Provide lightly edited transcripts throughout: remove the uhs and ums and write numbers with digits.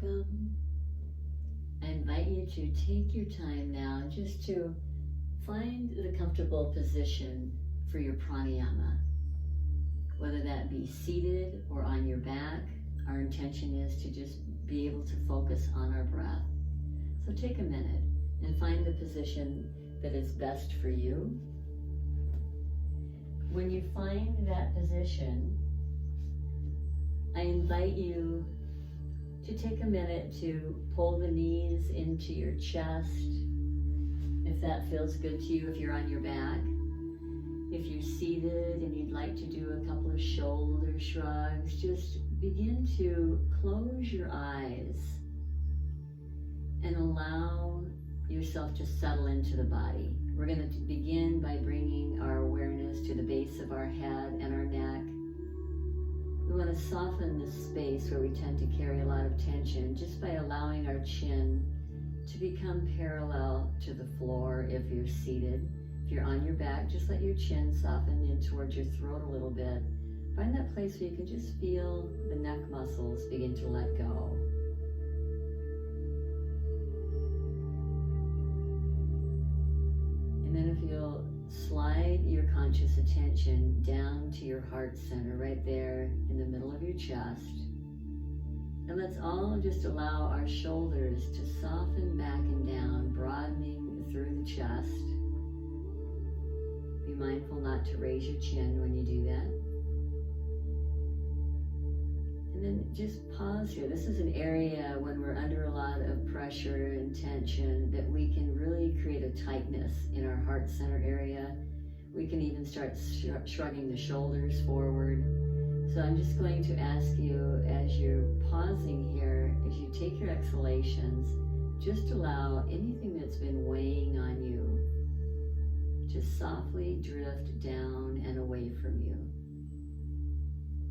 welcome. I invite you to take your time now just to find the comfortable position for your pranayama. Whether that be seated or on your back, our intention is to just be able to focus on our breath. So take a minute and find the position that is best for you. When you find that position, I invite you to take a minute to pull the knees into your chest, if that feels good to you, if you're on your back. If you're seated and you'd like to do a couple of shoulder shrugs, just begin to close your eyes and allow yourself to settle into the body. We're going to begin by bringing our awareness to the base of our head and our neck. We want to soften this space where we tend to carry a lot of tension just by allowing our chin to become parallel to the floor if you're seated. If you're on your back, just let your chin soften in towards your throat a little bit. Find that place where you can just feel the neck muscles begin to let go. And then if you'll slide your conscious attention down to your heart center, right there in the middle of your chest. And let's all just allow our shoulders to soften back and down, broadening through the chest. Be mindful not to raise your chin when you do that. And then just pause here. This is an area when we're under a lot of pressure and tension that we can really create a tightness in our heart center area. We can even start shrugging the shoulders forward. So I'm just going to ask you, as you're pausing here, as you take your exhalations, just allow anything that's been weighing on you to softly drift down and away from you,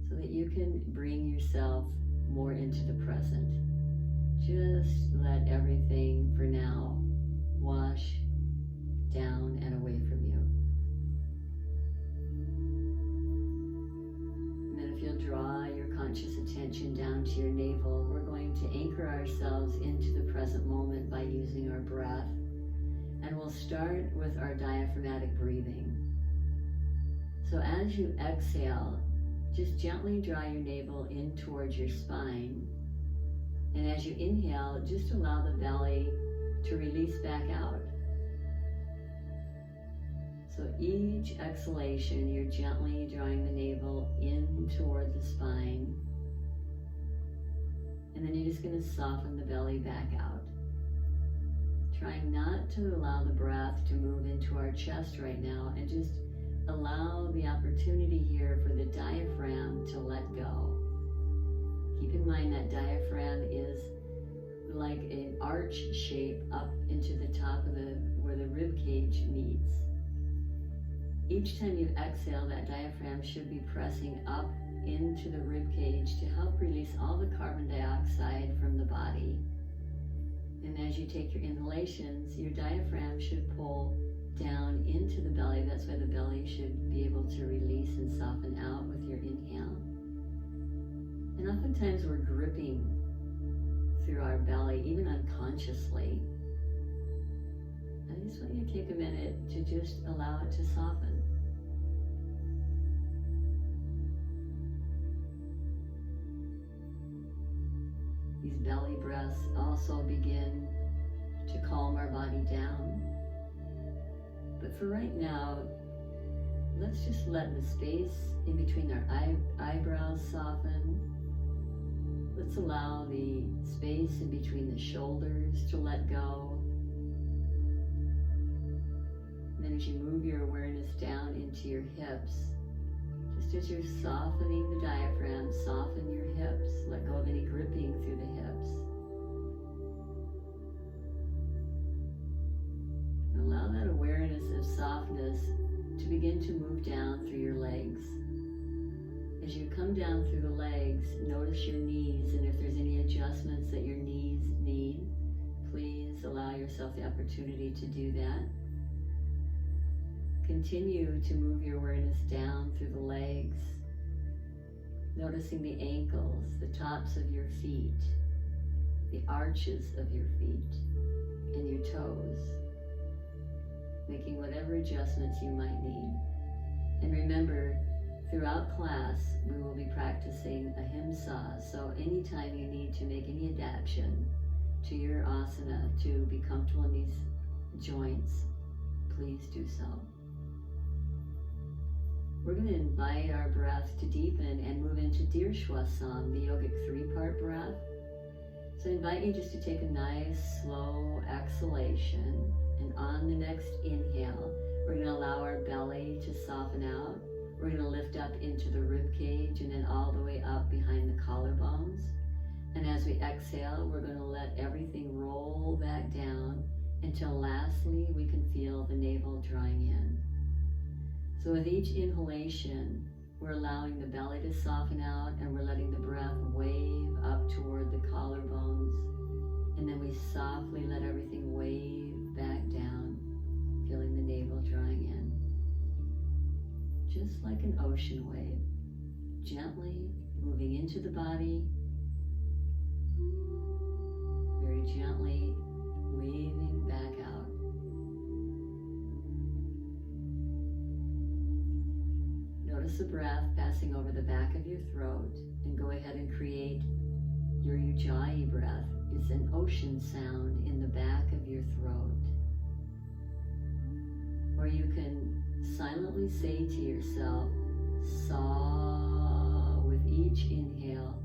so that you can bring yourself more into the present. Just let everything for now wash down and away from you. And then if you'll draw your conscious attention down to your navel, we're going to anchor ourselves into the present moment by using our breath. And we'll start with our diaphragmatic breathing. So as you exhale, just gently draw your navel in towards your spine. And as you inhale, just allow the belly to release back out. So each exhalation, you're gently drawing the navel in toward the spine. And then you're just going to soften the belly back out. Trying not to allow the breath to move into our chest right now, and just allow the opportunity here for the diaphragm to let go. Keep in mind that diaphragm is like an arch shape up into the top of where the rib cage meets. Each time you exhale, that diaphragm should be pressing up into the rib cage to help release all the carbon dioxide from the body. And as you take your inhalations, your diaphragm should pull down into the belly. That's why the belly should be able to release and soften out with your inhale. And oftentimes we're gripping through our belly, even unconsciously. I just want you to take a minute to just allow it to soften. These belly breaths also begin to calm our body down. But for right now, let's just let the space in between our eyebrows soften. Let's allow the space in between the shoulders to let go. And then as you move your awareness down into your hips, just as you're softening the diaphragm, soften your hips. Let go of any gripping through the hips. And allow that awareness of softness to begin to move down through your legs. As you come down through the legs, notice your knees, and if there's any adjustments that your knees need, please allow yourself the opportunity to do that. Continue to move your awareness down through the legs, noticing the ankles, the tops of your feet. arches of your feet and your toes, making whatever adjustments you might need. And remember, throughout class, we will be practicing ahimsa, so anytime you need to make any adaptation to your asana to be comfortable in these joints, please do so. We're going to invite our breath to deepen and move into Dirshwasana, the yogic 3-part breath. So I invite you just to take a nice, slow exhalation, and on the next inhale, we're going to allow our belly to soften out. We're going to lift up into the rib cage and then all the way up behind the collarbones. And as we exhale, we're going to let everything roll back down until lastly we can feel the navel drawing in. So with each inhalation, we're allowing the belly to soften out and we're letting the breath wave up toward the collarbones. And then we softly let everything wave back down, feeling the navel drawing in. Just like an ocean wave, gently moving into the body, very gently waving back out. Notice the breath passing over the back of your throat, and go ahead and create your Ujjayi breath. It's an ocean sound in the back of your throat. Or you can silently say to yourself, Sa with each inhale,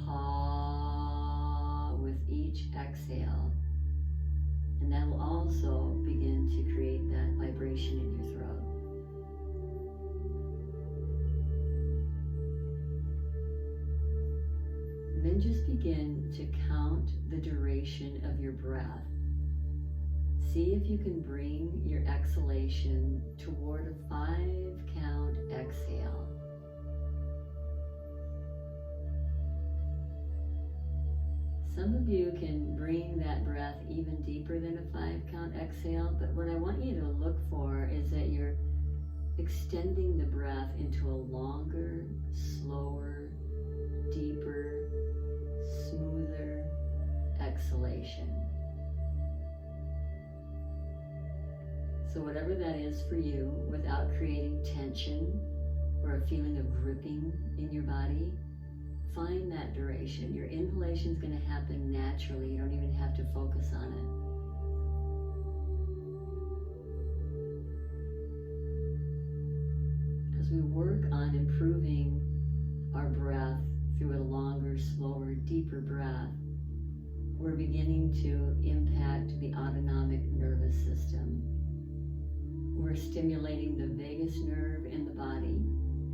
Ha with each exhale. And that will also begin to create that vibration in your throat. And then just begin to count the duration of your breath. See if you can bring your exhalation toward a 5-count exhale. Some of you can bring that breath even deeper than a 5-count exhale, but what I want you to look for is that you're extending the breath into a longer, slower, deeper, smoother exhalation. So whatever that is for you, without creating tension or a feeling of gripping in your body, find that duration. Your inhalation is going to happen naturally. You don't even have to focus on it. As we work on improving our breath through a longer, slower, deeper breath, we're beginning to impact the autonomic nervous system. We're stimulating the vagus nerve in the body,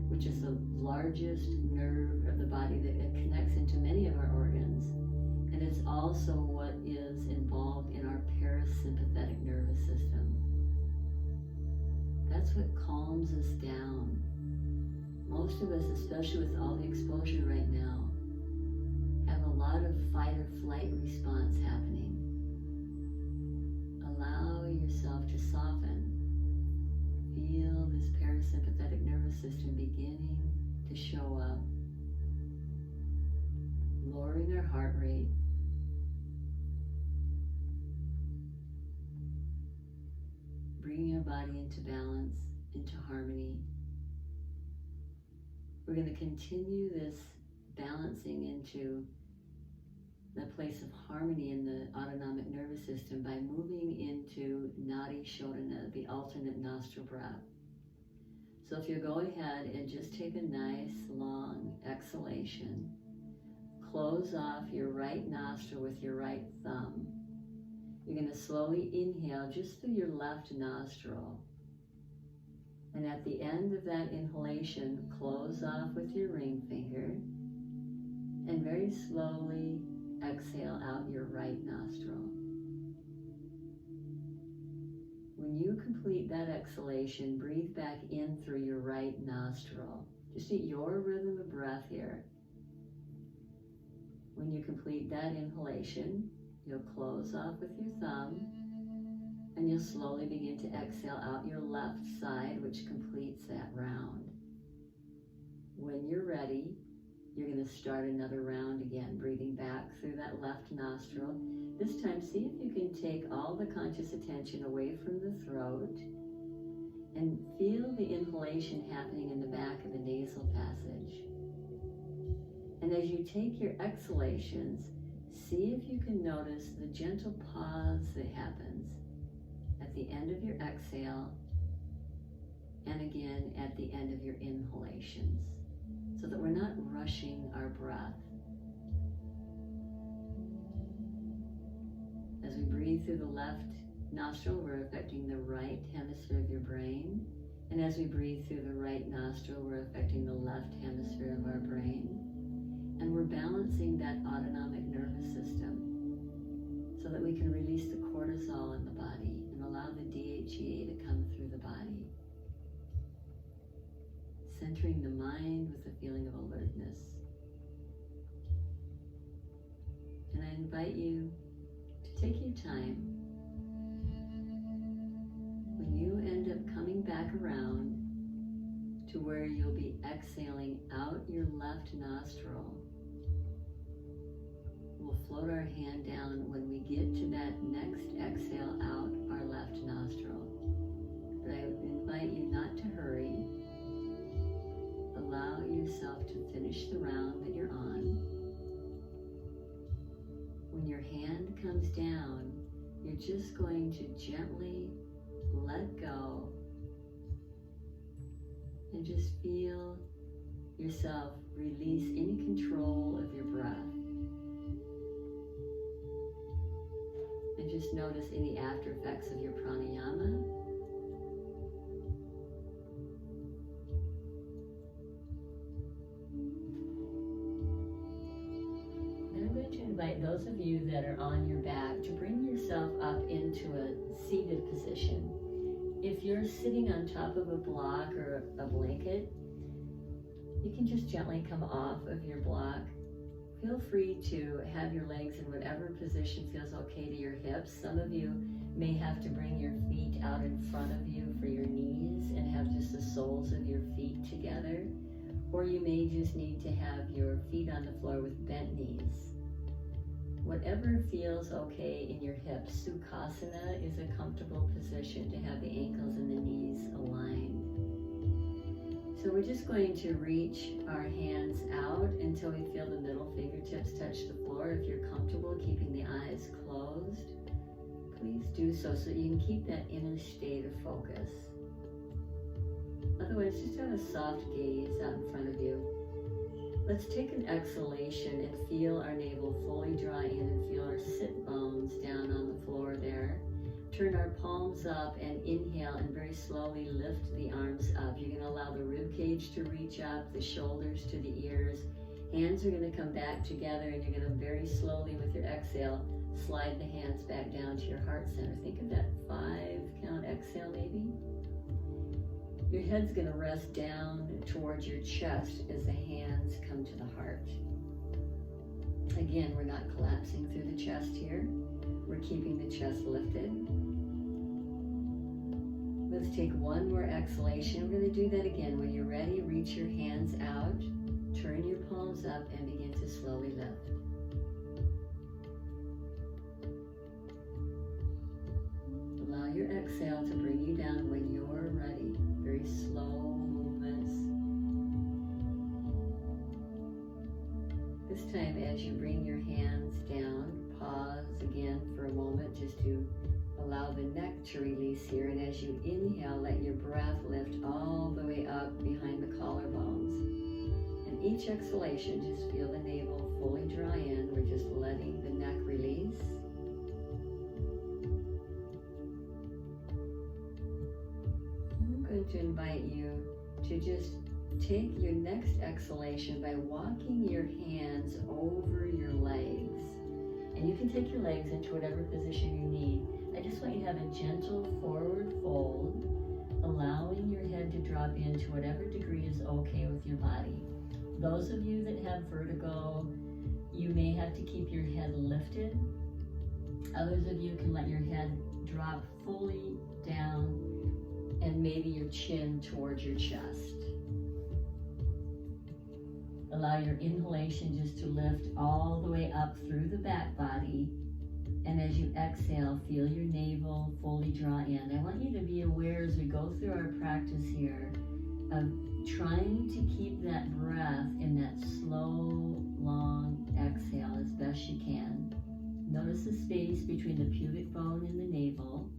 which is the largest nerve of the body that it connects into many of our organs. And it's also what is involved in our parasympathetic nervous system. That's what calms us down. Most of us, especially with all the exposure right now, have a lot of fight or flight response happening. Allow yourself to soften. Feel this parasympathetic nervous system beginning to show up, lowering our heart rate, bringing our body into balance, into harmony. We're going to continue this balancing into the place of harmony in the autonomic nervous system by moving into Nadi Shodhana, the alternate nostril breath. So if you go ahead and just take a nice long exhalation, close off your right nostril with your right thumb. You're going to slowly inhale just through your left nostril. And at the end of that inhalation, close off with your ring finger and very slowly exhale out your right nostril. When you complete that exhalation, breathe back in through your right nostril. Just at your rhythm of breath here. When you complete that inhalation, you'll close off with your thumb and you'll slowly begin to exhale out your left side, which completes that round. When you're ready, you're going to start another round again, breathing back through that left nostril. This time, see if you can take all the conscious attention away from the throat and feel the inhalation happening in the back of the nasal passage. And as you take your exhalations, see if you can notice the gentle pause that happens at the end of your exhale and again at the end of your inhalations, so that we're not rushing our breath. As we breathe through the left nostril, we're affecting the right hemisphere of your brain. And as we breathe through the right nostril, we're affecting the left hemisphere of our brain. And we're balancing that autonomic nervous system so that we can release the cortisol in the body and allow the DHEA to come through the body. Centering the mind with a feeling of alertness. And I invite you to take your time. When you end up coming back around to where you'll be exhaling out your left nostril, we'll float our hand down when we get to that next exhale out our left nostril. But I invite you not to hurry. Allow yourself to finish the round that you're on. When your hand comes down, you're just going to gently let go and just feel yourself release any control of your breath. And just notice any after effects of your pranayama. Invite those of you that are on your back to bring yourself up into a seated position. If you're sitting on top of a block or a blanket, you can just gently come off of your block. Feel free to have your legs in whatever position feels okay to your hips. Some of you may have to bring your feet out in front of you for your knees and have just the soles of your feet together. Or you may just need to have your feet on the floor with bent knees. Whatever feels okay in your hips. Sukhasana is a comfortable position to have the ankles and the knees aligned. So we're just going to reach our hands out until we feel the middle fingertips touch the floor. If you're comfortable keeping the eyes closed, please do so that you can keep that inner state of focus. Otherwise, just have a soft gaze out in front of you. Let's take an exhalation and feel our navel fully draw in and feel our sit bones down on the floor there. Turn our palms up and inhale and very slowly lift the arms up. You're going to allow the rib cage to reach up, the shoulders to the ears. Hands are going to come back together and you're going to very slowly with your exhale slide the hands back down to your heart center. Think of that 5 count exhale maybe. Your head's going to rest down towards your chest as the hands come to the heart. Again, we're not collapsing through the chest here. We're keeping the chest lifted. Let's take one more exhalation. We're going to do that again. When you're ready, reach your hands out, turn your palms up, and begin to slowly lift. Allow your exhale to bring you down when you're ready. Very slow movements. This time, as you bring your hands down, pause again for a moment just to allow the neck to release here. And as you inhale, let your breath lift all the way up behind the collarbones. And each exhalation, just feel the navel fully draw in. We're just letting the neck release. To invite you to just take your next exhalation by walking your hands over your legs. And you can take your legs into whatever position you need. I just want you to have a gentle forward fold, allowing your head to drop into whatever degree is okay with your body. Those of you that have vertigo, you may have to keep your head lifted. Others of you can let your head drop fully down and maybe your chin towards your chest. Allow your inhalation just to lift all the way up through the back body. And as you exhale, feel your navel fully draw in. I want you to be aware as we go through our practice here of trying to keep that breath in that slow, long exhale as best you can. Notice the space between the pubic bone and the navel.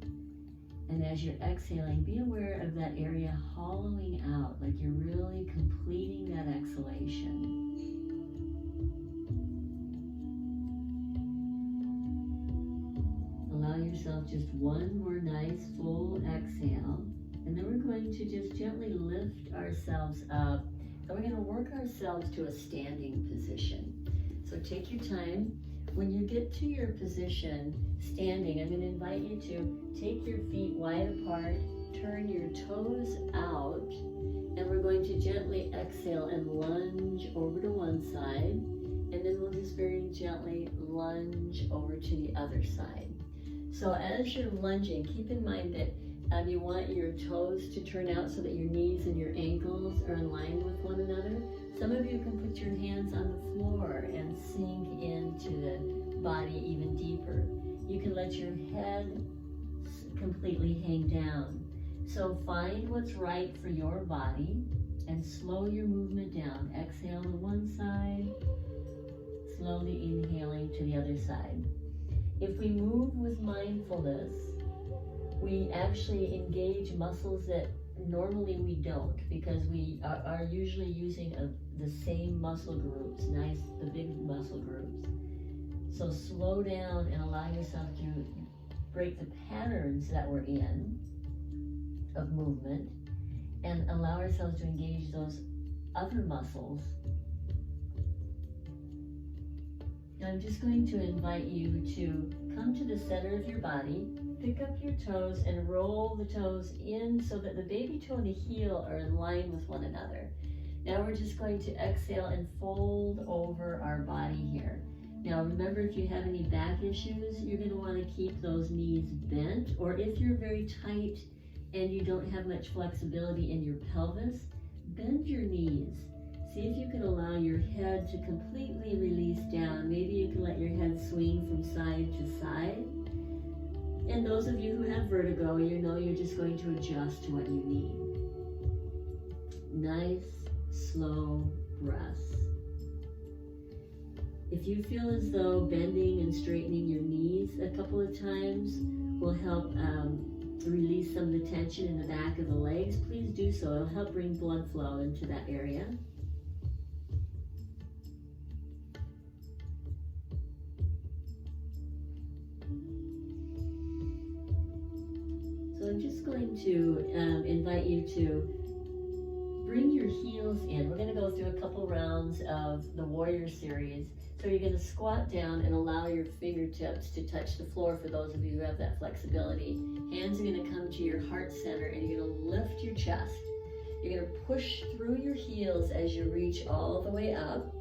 And as you're exhaling, be aware of that area hollowing out, like you're really completing that exhalation. Allow yourself just one more nice full exhale. And then we're going to just gently lift ourselves up. And we're going to work ourselves to a standing position. So take your time. When you get to your position, standing, I'm going to invite you to take your feet wide apart, turn your toes out, and we're going to gently exhale and lunge over to one side, and then we'll just very gently lunge over to the other side. So as you're lunging, keep in mind that you want your toes to turn out so that your knees and your ankles are in line with one another. Some of you can put your hands on the floor and sink into the body even deeper. You can let your head completely hang down. So find what's right for your body and slow your movement down. Exhale to one side, slowly inhaling to the other side. If we move with mindfulness, we actually engage muscles that normally we don't, because we are usually using the same muscle groups, the big muscle groups. So slow down and allow yourself to break the patterns that we're in of movement and allow ourselves to engage those other muscles. Now I'm just going to invite you to come to the center of your body, pick up your toes and roll the toes in so that the baby toe and the heel are in line with one another. Now we're just going to exhale and fold over our body here. Now remember, if you have any back issues, you're going to want to keep those knees bent, or if you're very tight and you don't have much flexibility in your pelvis, bend your knees. See if you can allow your head to completely release down. Maybe you can let your head swing from side to side. And those of you who have vertigo, you know you're just going to adjust to what you need. Nice, slow breaths. If you feel as though bending and straightening your knees a couple of times will help release some of the tension in the back of the legs, please do so. It'll help bring blood flow into that area. So I'm just going to invite you to bring your heels in. We're going to go through a couple rounds of the Warrior Series. So you're going to squat down and allow your fingertips to touch the floor for those of you who have that flexibility. Hands are going to come to your heart center and you're going to lift your chest. You're going to push through your heels as you reach all the way up.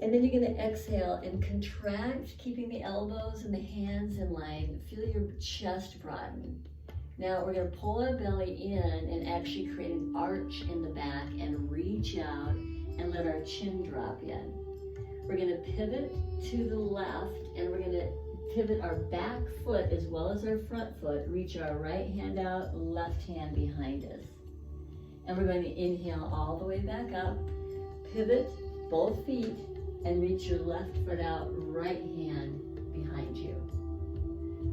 And then you're going to exhale and contract, keeping the elbows and the hands in line. Feel your chest broaden. Now we're going to pull our belly in and actually create an arch in the back and reach out and let our chin drop in. We're going to pivot to the left and we're going to pivot our back foot as well as our front foot. Reach our right hand out, left hand behind us. And we're going to inhale all the way back up, pivot both feet, and reach your left foot out, right hand behind you.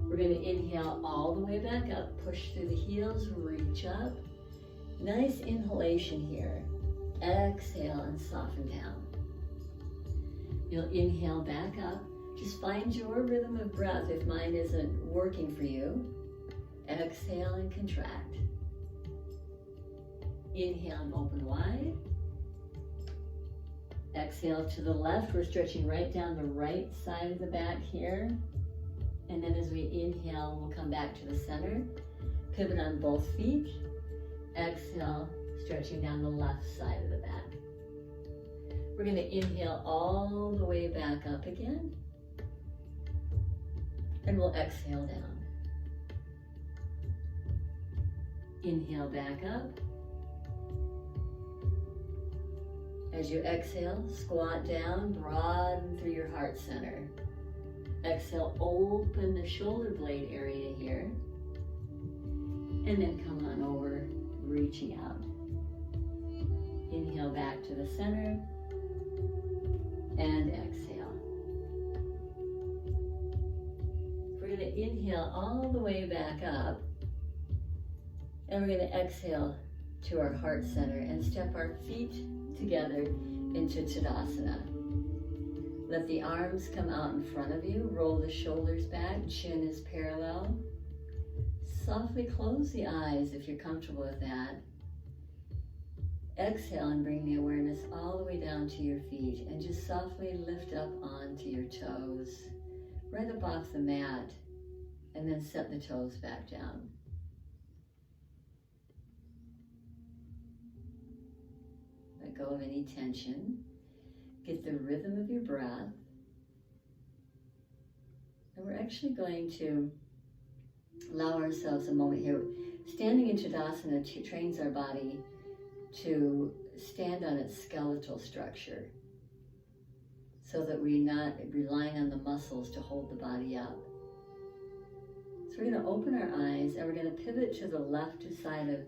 We're going to inhale all the way back up, push through the heels, reach up. Nice inhalation here. Exhale and soften down. You'll inhale back up. Just find your rhythm of breath if mine isn't working for you. Exhale and contract. Inhale and open wide. Exhale to the left. We're stretching right down the right side of the back here. And then as we inhale, we'll come back to the center. Pivot on both feet. Exhale, stretching down the left side of the back. We're going to inhale all the way back up again. And we'll exhale down. Inhale back up. As you exhale, squat down, broaden through your heart center. Exhale, open the shoulder blade area here. And then come on over, reaching out. Inhale back to the center. And exhale. We're going to inhale all the way back up. And we're going to exhale to our heart center and step our feet together into Tadasana. Let the arms come out in front of you. Roll the shoulders back. Chin is parallel. Softly close the eyes if you're comfortable with that. Exhale and bring the awareness all the way down to your feet and just softly lift up onto your toes, right up off the mat, and then set the toes back down. Let go of any tension. Get the rhythm of your breath. And we're actually going to allow ourselves a moment here. Standing in Tadasana trains our body to stand on its skeletal structure so that we're not relying on the muscles to hold the body up. So we're going to open our eyes and we're going to pivot to the left side of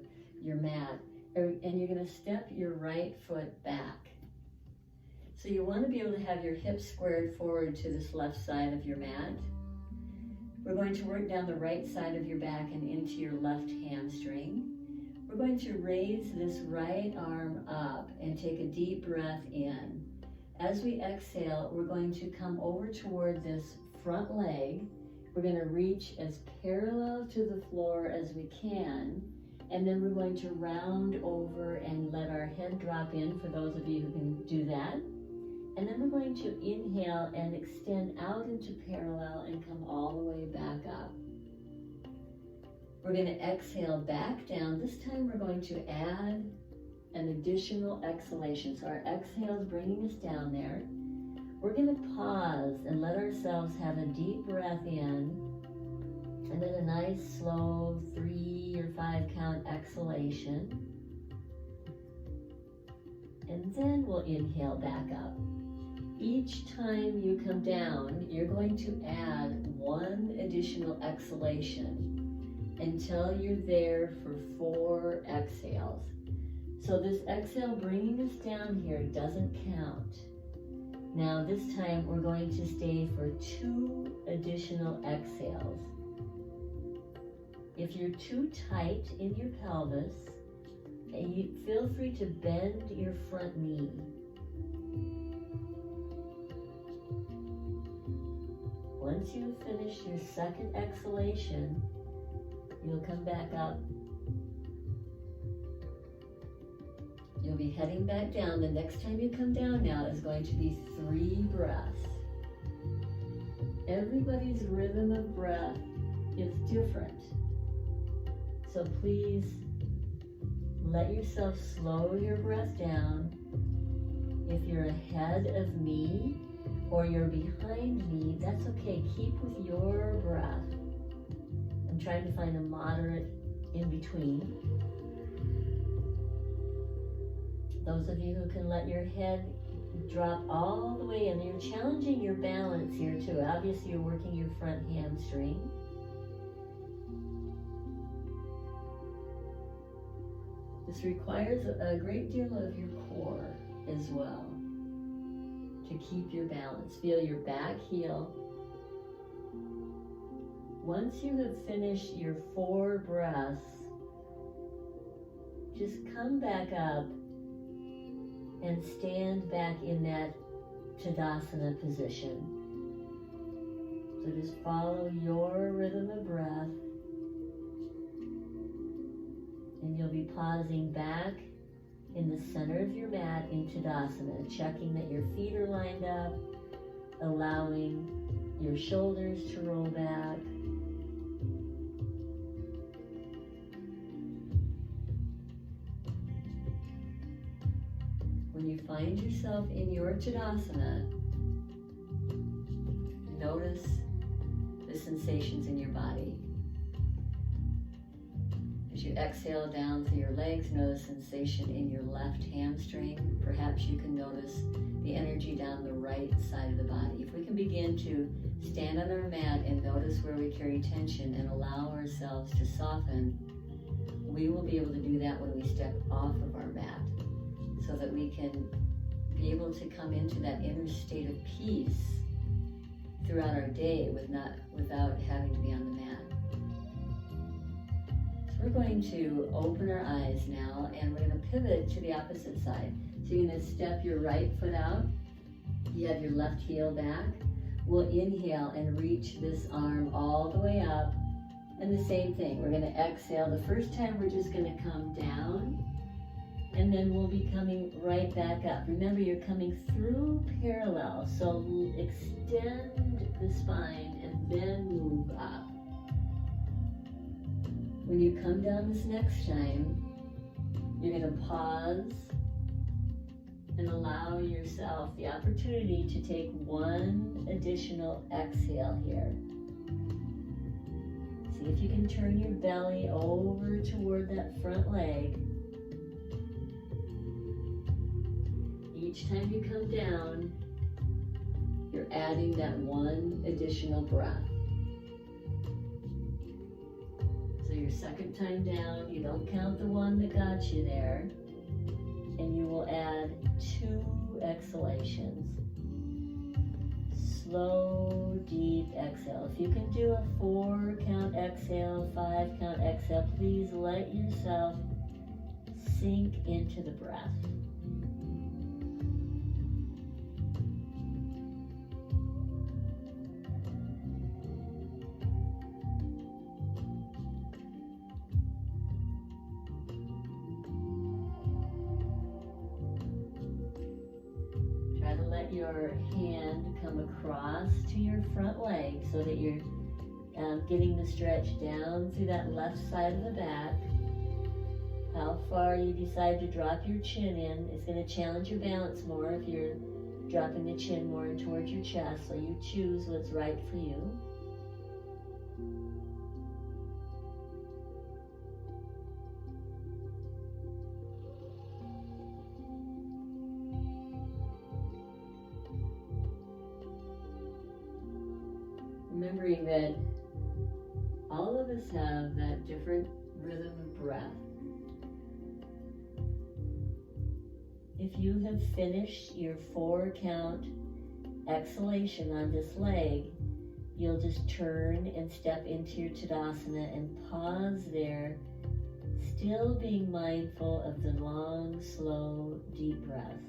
your mat, and you're going to step your right foot back. So you want to be able to have your hips squared forward to this left side of your mat. We're going to work down the right side of your back and into your left hamstring. We're going to raise this right arm up and take a deep breath in. As we exhale, we're going to come over toward this front leg. We're going to reach as parallel to the floor as we can, and then we're going to round over and let our head drop in for those of you who can do that. And then we're going to inhale and extend out into parallel and come all the way back up. We're going to exhale back down. This time we're going to add an additional exhalation. So our exhale is bringing us down there. We're going to pause and let ourselves have a deep breath in, and then a nice slow 3 or 5 count exhalation. And then we'll inhale back up. Each time you come down, you're going to add 1 additional exhalation until you're there for 4 exhales. So this exhale bringing us down here doesn't count. Now this time we're going to stay for 2 additional exhales. If you're too tight in your pelvis, you feel free to bend your front knee. Once you've finished your 2nd exhalation, you'll come back up. You'll be heading back down. The next time you come down now is going to be 3 breaths. Everybody's rhythm of breath is different. So please let yourself slow your breath down. If you're ahead of me or you're behind me, that's okay. Keep with your breath. I'm trying to find a moderate in between. Those of you who can let your head drop all the way in, you're challenging your balance here too. Obviously you're working your front hamstring. This requires a great deal of your core as well to keep your balance. Feel your back heel. Once you have finished your 4 breaths, just come back up and stand back in that Tadasana position. So just follow your rhythm of breath, and you'll be pausing back in the center of your mat in Tadasana, checking that your feet are lined up, allowing your shoulders to roll back. When you find yourself in your Tadasana, notice the sensations in your body. As As you exhale down through your legs, notice sensation in your left hamstring. Perhaps you can notice the energy down the right side of the body. If we can begin to stand on our mat and notice where we carry tension and allow ourselves to soften, we will be able to do that when we step off of our mat, so that we can be able to come into that inner state of peace throughout our day without having to be on the mat. We're going to open our eyes now, and we're going to pivot to the opposite side. So you're going to step your right foot out. You have your left heel back. We'll inhale and reach this arm all the way up. And the same thing, we're going to exhale. The first time we're just going to come down, and then we'll be coming right back up. Remember, you're coming through parallel, so extend the spine and then move up. When you come down this next time, you're going to pause and allow yourself the opportunity to take one additional exhale here. See if you can turn your belly over toward that front leg. Each time you come down, you're adding that one additional breath. So your second time down, you don't count the one that got you there, and you will add 2 exhalations. Slow, deep exhale. If you can do a 4 count exhale, 5 count exhale, please let yourself sink into the breath. Your hand come across to your front leg so that you're getting the stretch down through that left side of the back. How far you decide to drop your chin in is going to challenge your balance more if you're dropping the chin more in towards your chest, so you choose what's right for you. Remembering that all of us have that different rhythm of breath. If you have finished your 4 count exhalation on this leg, you'll just turn and step into your Tadasana and pause there, still being mindful of the long, slow, deep breaths.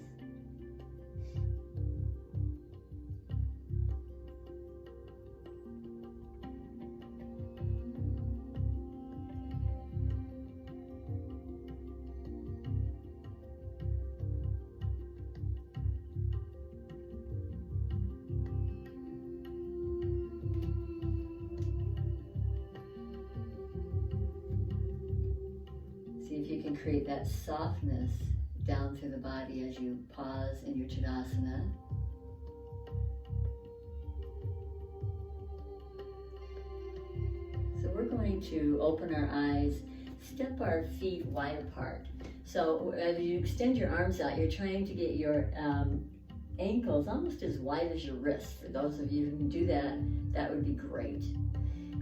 If you can create that softness down through the body as you pause in your Tadasana. So we're going to open our eyes, step our feet wide apart. So as you extend your arms out, you're trying to get your ankles almost as wide as your wrists. For those of you who can do that, that would be great.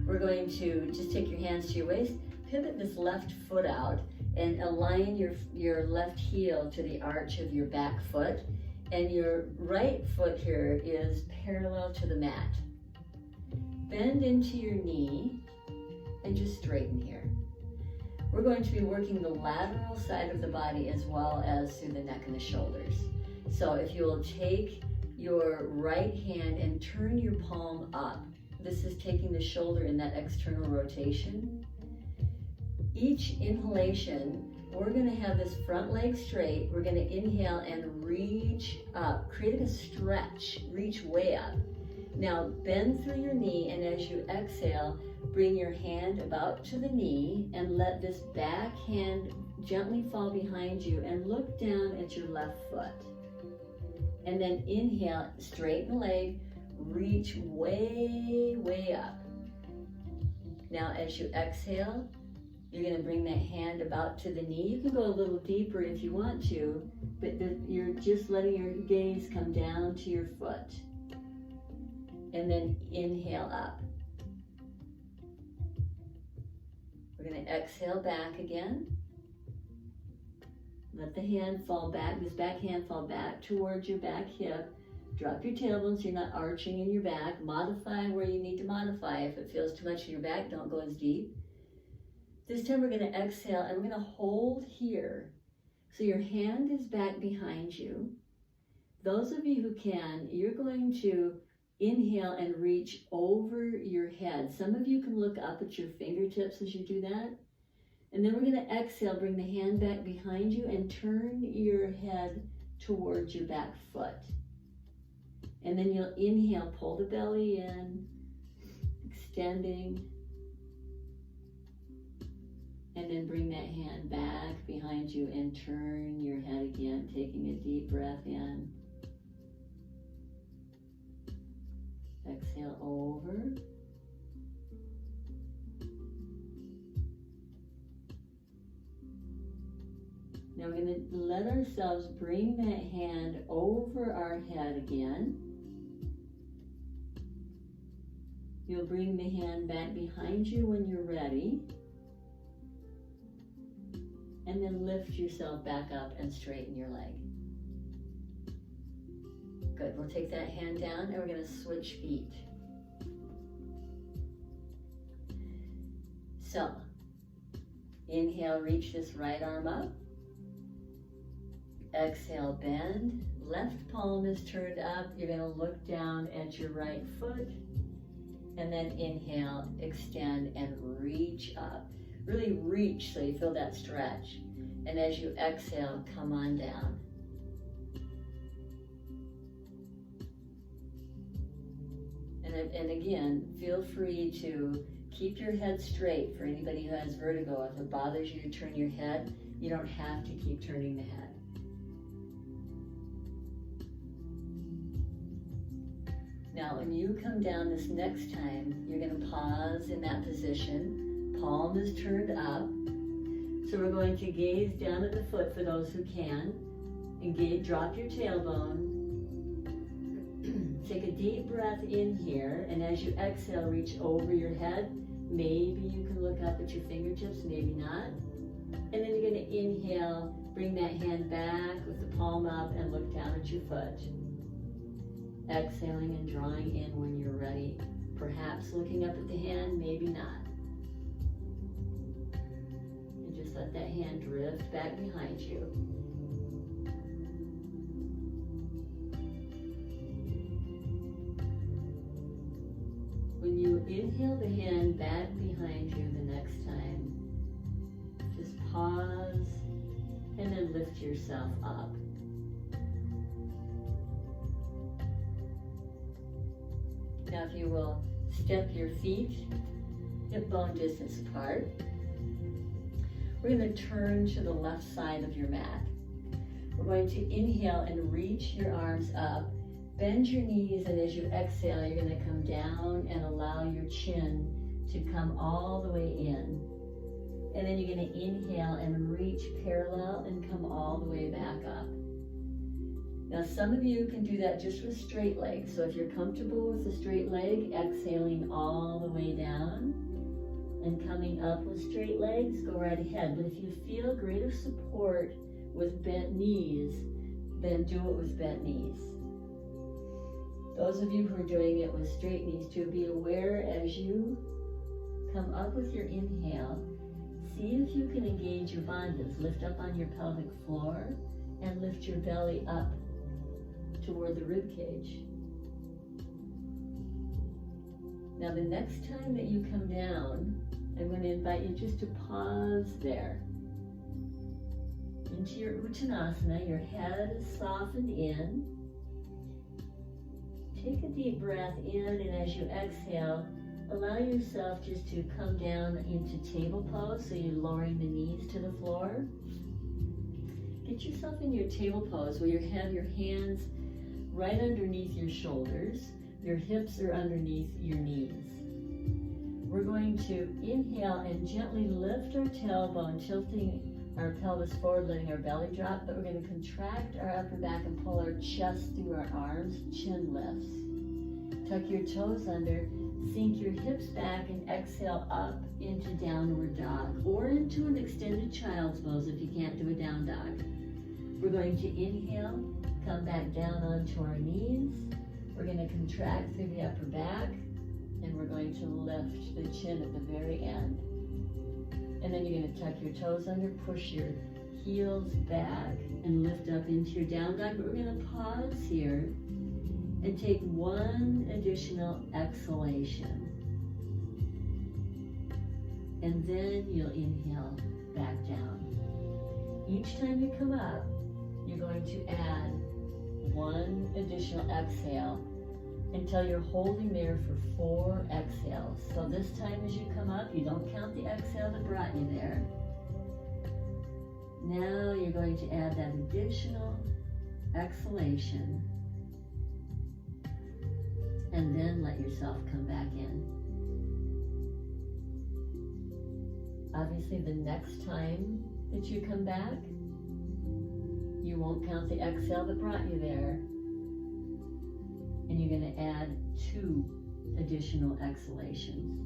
We're going to just take your hands to your waist, pivot this left foot out, and align your left heel to the arch of your back foot, and your right foot here is parallel to the mat. Bend into your knee and just straighten here. We're going to be working the lateral side of the body as well as through the neck and the shoulders. So if you will take your right hand and turn your palm up, this is taking the shoulder in that external rotation. Each inhalation, we're going to have this front leg straight. We're going to inhale and reach up, creating a stretch, reach way up. Now bend through your knee, and as you exhale, bring your hand about to the knee and let this back hand gently fall behind you and look down at your left foot. And then inhale, straighten the leg, reach way, way up. Now as you exhale, You're going to bring that hand about to the knee. You can go a little deeper if you want to, but you're just letting your gaze come down to your foot. And then inhale up. We're going to exhale back again. Let the hand fall back, this back hand fall back towards your back hip. Drop your tailbone so you're not arching in your back. Modify where you need to modify. If it feels too much in your back, don't go as deep. This time we're going to exhale and we're going to hold here. So your hand is back behind you. Those of you who can, you're going to inhale and reach over your head. Some of you can look up at your fingertips as you do that. And then we're going to exhale, bring the hand back behind you and turn your head towards your back foot. And then you'll inhale, pull the belly in, extending. And then bring that hand back behind you and turn your head again, taking a deep breath in. Exhale over. Now we're going to let ourselves bring that hand over our head again. You'll bring the hand back behind you when you're ready. And then lift yourself back up and straighten your leg. Good, we'll take that hand down and we're going to switch feet. So, inhale, reach this right arm up. Exhale, bend. Left palm is turned up. You're going to look down at your right foot. And then inhale, extend, and reach up. Really reach so you feel that stretch. And as you exhale, come on down. And again, feel free to keep your head straight for anybody who has vertigo. If it bothers you to turn your head, you don't have to keep turning the head. Now, when you come down this next time, you're going to pause in that position. Palm is turned up. So we're going to gaze down at the foot for those who can. Engage, drop your tailbone. Take a deep breath in here, and as you exhale, reach over your head. Maybe you can look up at your fingertips, maybe not. And then you're going to inhale, bring that hand back with the palm up and look down at your foot. Exhaling and drawing in when you're ready. Perhaps looking up at the hand, maybe not. And just let that hand drift back behind you. When you inhale the hand back behind you the next time, just pause and then lift yourself up. Now if you will step your feet hip bone distance apart, we're going to turn to the left side of your mat. We're going to inhale and reach your arms up. Bend your knees, and as you exhale, you're going to come down and allow your chin to come all the way in. And then you're going to inhale and reach parallel and come all the way back up. Now, some of you can do that just with straight legs. So if you're comfortable with a straight leg, exhaling all the way down and coming up with straight legs, go right ahead. But if you feel greater support with bent knees, then do it with bent knees. Those of you who are doing it with straight knees, to be aware as you come up with your inhale, see if you can engage your bandhas. Lift up on your pelvic floor and lift your belly up toward the rib cage. Now the next time that you come down, I'm going to invite you just to pause there. Into your Uttanasana, your head is softened in. Take a deep breath in, and as you exhale, allow yourself just to come down into table pose, so you're lowering the knees to the floor. Get yourself in your table pose where you have your hands right underneath your shoulders. Your hips are underneath your knees. we're going to inhale and gently lift our tailbone, tilting our pelvis forward, letting our belly drop, but we're going to contract our upper back and pull our chest through our arms, chin lifts. Tuck your toes under, sink your hips back, and exhale up into downward dog, or into an extended child's pose if you can't do a down dog. We're going to inhale, come back down onto our knees. We're going to contract through the upper back, and we're going to lift the chin at the very end. And then you're going to tuck your toes under, push your heels back, and lift up into your down dog. But we're going to pause here and take one additional exhalation. And then you'll inhale back down. Each time you come up, you're going to add one additional exhale until you're holding there for 4 exhales. So this time as you come up, you don't count the exhale that brought you there. Now you're going to add that additional exhalation and then let yourself come back in. Obviously, the next time that you come back, you won't count the exhale that brought you there. And you're going to add 2 additional exhalations.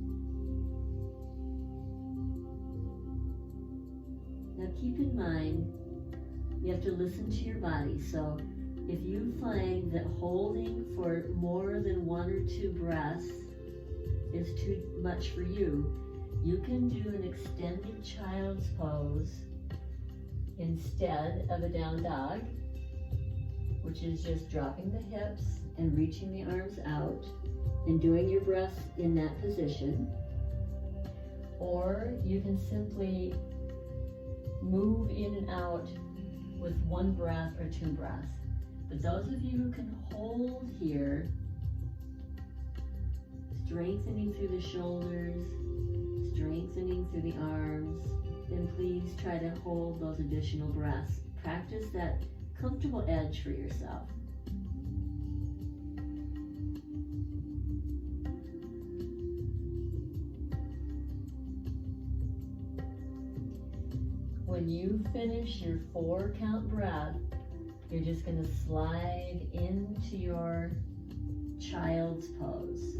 Now keep in mind, you have to listen to your body. So if you find that holding for more than 1 or 2 breaths is too much for you, you can do an extended child's pose instead of a down dog, which is just dropping the hips and reaching the arms out and doing your breaths in that position. Or you can simply move in and out with 1 breath or 2 breaths. But those of you who can hold here, strengthening through the shoulders, strengthening through the arms, then please try to hold those additional breaths. Practice that comfortable edge for yourself. When you finish your 4 count breath, you're just going to slide into your child's pose.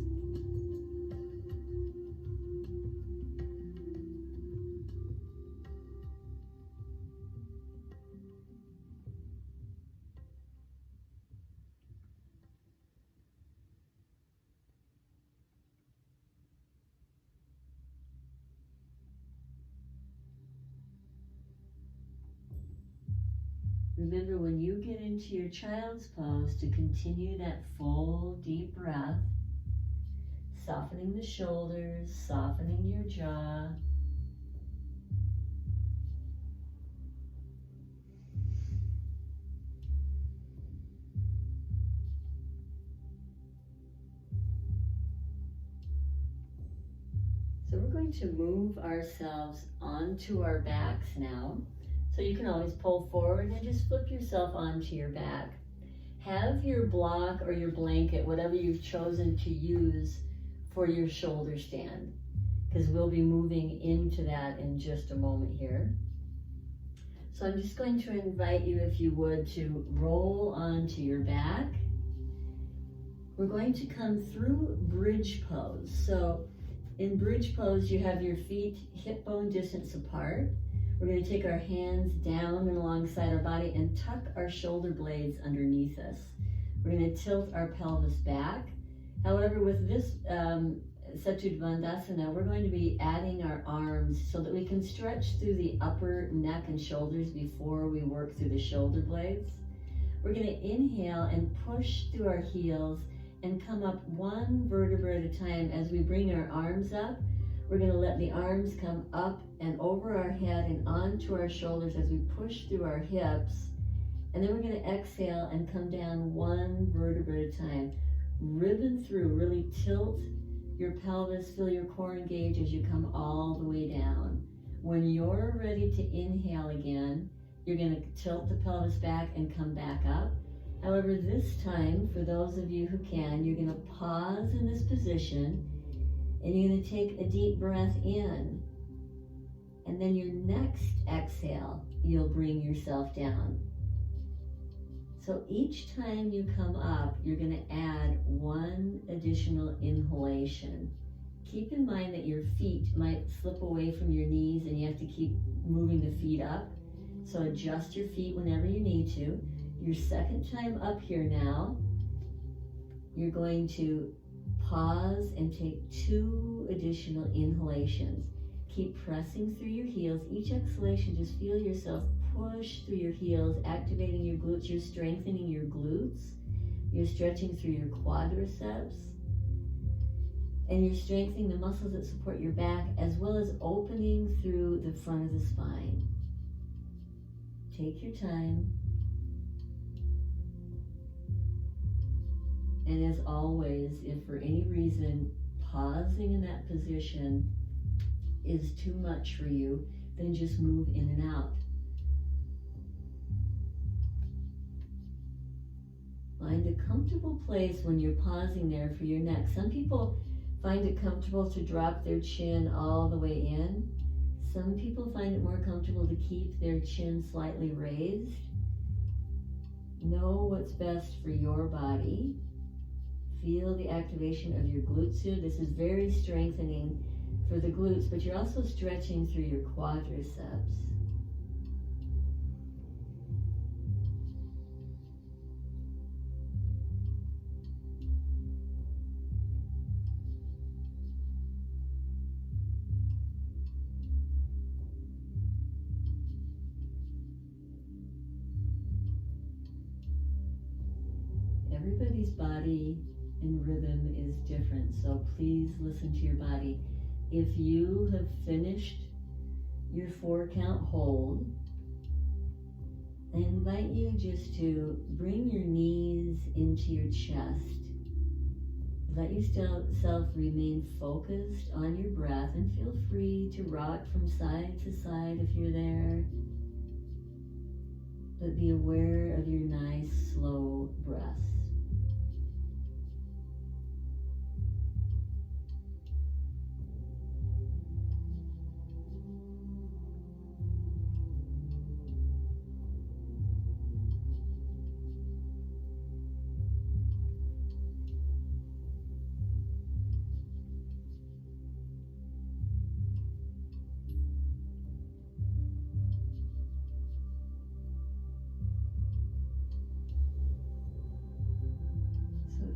Remember, when you get into your child's pose, to continue that full deep breath, softening the shoulders, softening your jaw. So we're going to move ourselves onto our backs now. So you can always pull forward and just flip yourself onto your back. Have your block or your blanket, whatever you've chosen to use for your shoulder stand, because we'll be moving into that in just a moment here. So I'm just going to invite you, if you would, to roll onto your back. We're going to come through bridge pose. So in bridge pose, you have your feet hip bone distance apart. We're going to take our hands down and alongside our body and tuck our shoulder blades underneath us. We're going to tilt our pelvis back. However, with this Satudvandasana, we're going to be adding our arms so that we can stretch through the upper neck and shoulders before we work through the shoulder blades. We're going to inhale and push through our heels and come up 1 vertebra at a time. As we bring our arms up, we're going to let the arms come up and over our head and onto our shoulders as we push through our hips. And then we're going to exhale and come down 1 vertebra at a time. Ribbon through, really tilt your pelvis, feel your core engage as you come all the way down. When you're ready to inhale again, you're going to tilt the pelvis back and come back up. However, this time, for those of you who can, you're going to pause in this position And you're going to take a deep breath in. And then your next exhale, you'll bring yourself down. So each time you come up, you're going to add one additional inhalation. Keep in mind that your feet might slip away from your knees and you have to keep moving the feet up. So adjust your feet whenever you need to. Your second time up here now, you're going to pause and take 2 additional inhalations. Keep pressing through your heels. Each exhalation, just feel yourself push through your heels, activating your glutes. You're strengthening your glutes. You're stretching through your quadriceps. And you're strengthening the muscles that support your back, as well as opening through the front of the spine. Take your time. And as always, if for any reason pausing in that position is too much for you, then just move in and out. Find a comfortable place when you're pausing there for your neck. Some people find it comfortable to drop their chin all the way in. Some people find it more comfortable to keep their chin slightly raised. Know what's best for your body. Feel the activation of your glutes here. This is very strengthening for the glutes, but you're also stretching through your quadriceps. Everybody's body and rhythm is different, so please listen to your body. If you have finished your 4-count hold, I invite you just to bring your knees into your chest. Let yourself remain focused on your breath and feel free to rock from side to side if you're there. But be aware of your nice, slow breaths.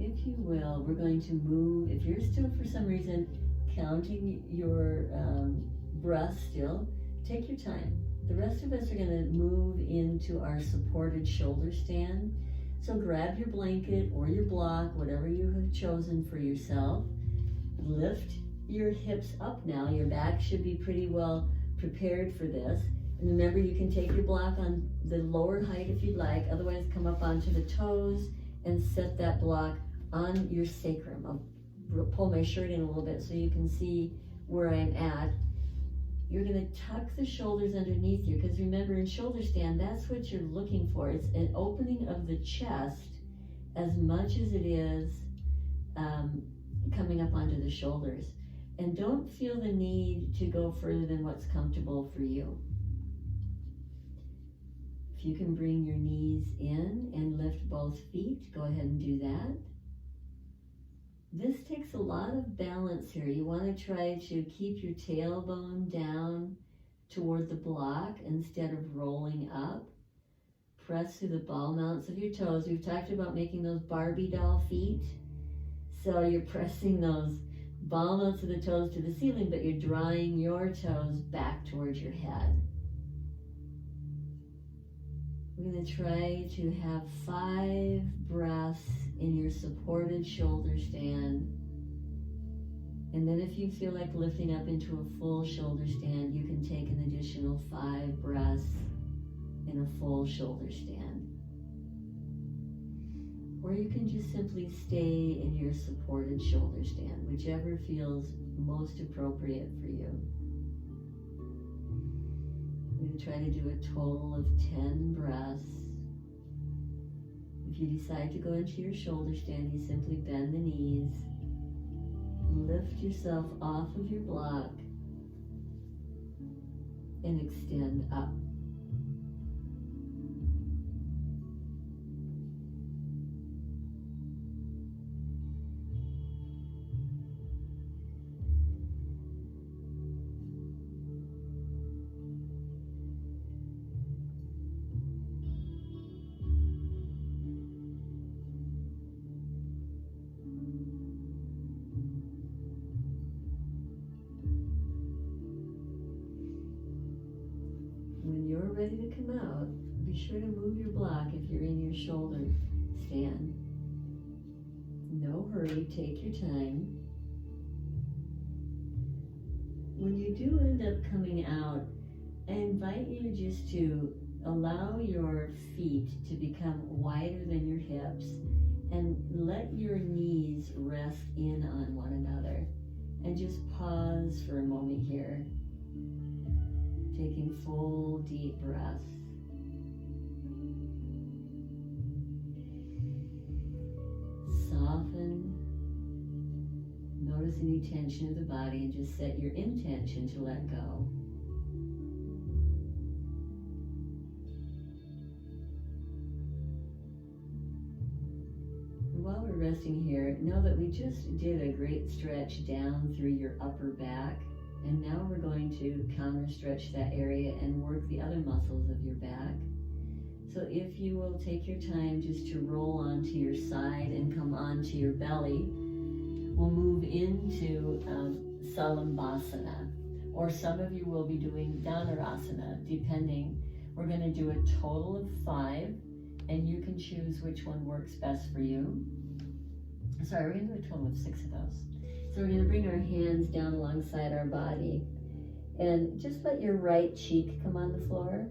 If you will, we're going to move. If you're still, for some reason, counting your breath still, take your time. The rest of us are going to move into our supported shoulder stand. So grab your blanket or your block, whatever you have chosen for yourself. Lift your hips up now. Your back should be pretty well prepared for this. And remember, you can take your block on the lower height if you'd like. Otherwise, come up onto the toes and set that block on your sacrum. I'll pull my shirt in a little bit so you can see where I'm at. You're going to tuck the shoulders underneath you, because remember, in shoulder stand, that's what you're looking for. It's an opening of the chest as much as it is coming up onto the shoulders. And don't feel the need to go further than what's comfortable for you. If you can bring your knees in and lift both feet, go ahead and do that. This takes a lot of balance here. You want to try to keep your tailbone down toward the block instead of rolling up. Press through the ball mounts of your toes. We've talked about making those Barbie doll feet. So you're pressing those ball mounts of the toes to the ceiling, but you're drawing your toes back towards your head. We're going to try to have 5 breaths in your supported shoulder stand. And then if you feel like lifting up into a full shoulder stand, you can take an additional 5 breaths in a full shoulder stand. Or you can just simply stay in your supported shoulder stand, whichever feels most appropriate for you. We're going to try to do a total of 10 breaths. If you decide to go into your shoulder stand, you simply bend the knees. Lift yourself off of your block and extend up. When you're ready to come out, be sure to move your block if you're in your shoulder stand. No hurry, take your time. When you do end up coming out, I invite you just to allow your feet to become wider than your hips and let your knees rest in on one another. And just pause for a moment here, taking full deep breaths. Soften. Notice any tension of the body and just set your intention to let go. And while we're resting here, know that we just did a great stretch down through your upper back. And now we're going to counter stretch that area and work the other muscles of your back. So if you will take your time just to roll onto your side and come onto your belly, we'll move into Salambhasana. Or some of you will be doing Dhanurasana, depending. We're going to do a total of 5, and you can choose which one works best for you. Sorry, we're going to do a total of 6 of those. So we're going to bring our hands down alongside our body and just let your right cheek come on the floor.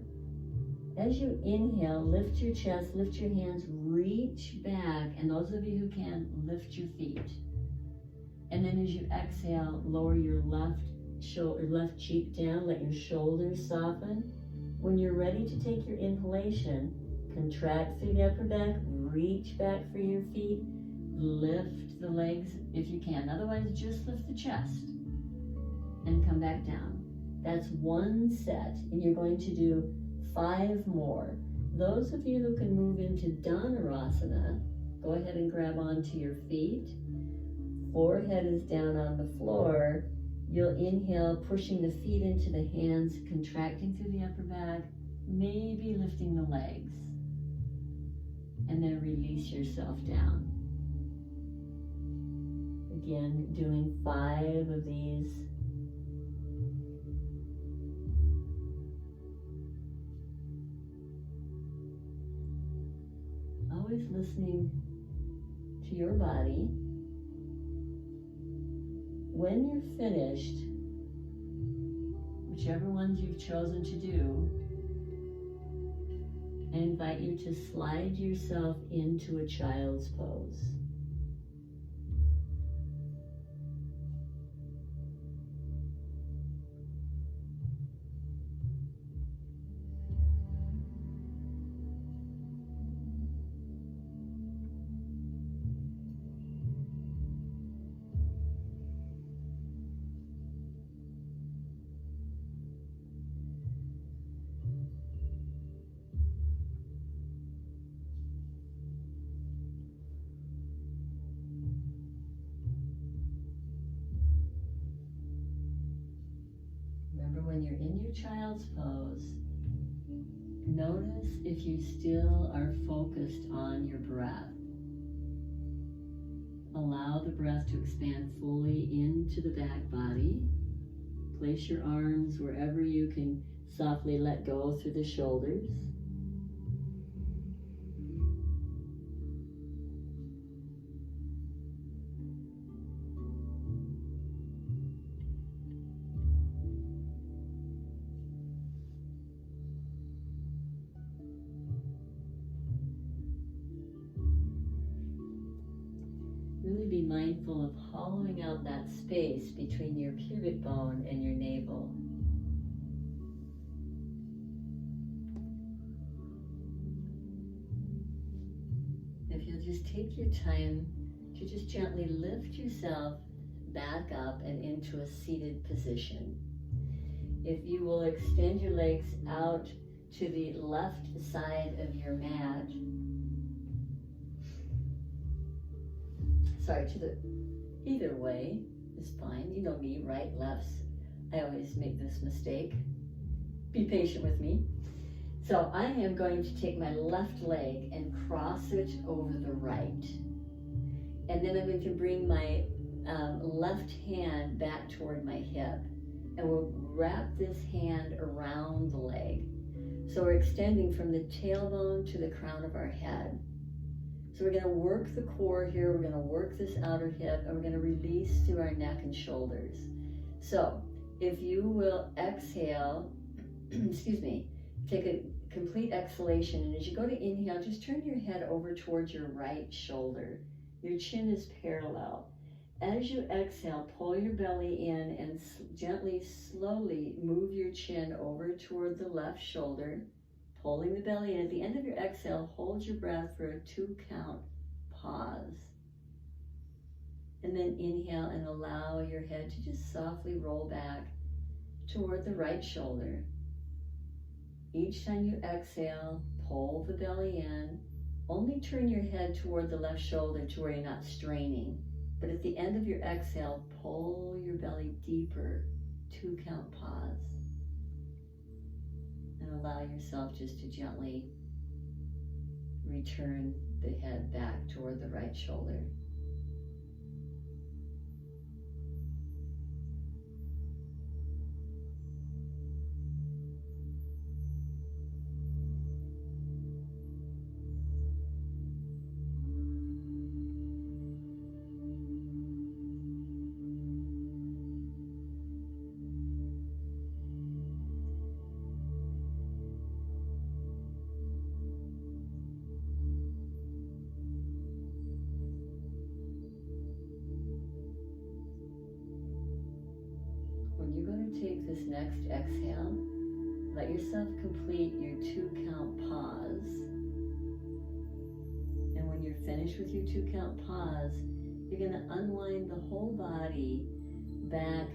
As you inhale, lift your chest, lift your hands, reach back, and those of you who can, lift your feet. And then as you exhale, lower your left cheek down, let your shoulders soften. When you're ready to take your inhalation, contract through the upper back, reach back for your feet, lift the legs if you can. Otherwise, just lift the chest and come back down. That's 1 set, and you're going to do 5 more. Those of you who can move into Dhanurasana, go ahead and grab onto your feet. Forehead is down on the floor. You'll inhale, pushing the feet into the hands, contracting through the upper back, maybe lifting the legs, and then release yourself down. Again, doing 5 of these. Always listening to your body. When you're finished, whichever ones you've chosen to do, I invite you to slide yourself into a child's pose. When you're in your child's pose, notice if you still are focused on your breath. Allow the breath to expand fully into the back body. Place your arms wherever you can softly let go through the shoulders. Really be mindful of hollowing out that space between your pubic bone and your navel. If you'll just take your time to just gently lift yourself back up and into a seated position. If you will extend your legs out to the left side of your mat, either way is fine. You know me, right, lefts. I always make this mistake. Be patient with me. So I am going to take my left leg and cross it over the right. And then I'm going to bring my left hand back toward my hip. And we'll wrap this hand around the leg. So we're extending from the tailbone to the crown of our head. So we're going to work the core here. We're going to work this outer hip, and we're going to release through our neck and shoulders. So if you will exhale, excuse me, take a complete exhalation, and as you go to inhale, just turn your head over towards your right shoulder. Your chin is parallel. As you exhale, pull your belly in and gently, slowly move your chin over toward the left shoulder, pulling the belly in. At the end of your exhale, hold your breath for a 2-count pause. And then inhale and allow your head to just softly roll back toward the right shoulder. Each time you exhale, pull the belly in. Only turn your head toward the left shoulder to where you're not straining. But at the end of your exhale, pull your belly deeper, 2-count pause. And allow yourself just to gently return the head back toward the right shoulder. When you're going to take this next exhale, let yourself complete your 2-count pause. And when you're finished with your 2-count pause, you're going to unwind the whole body back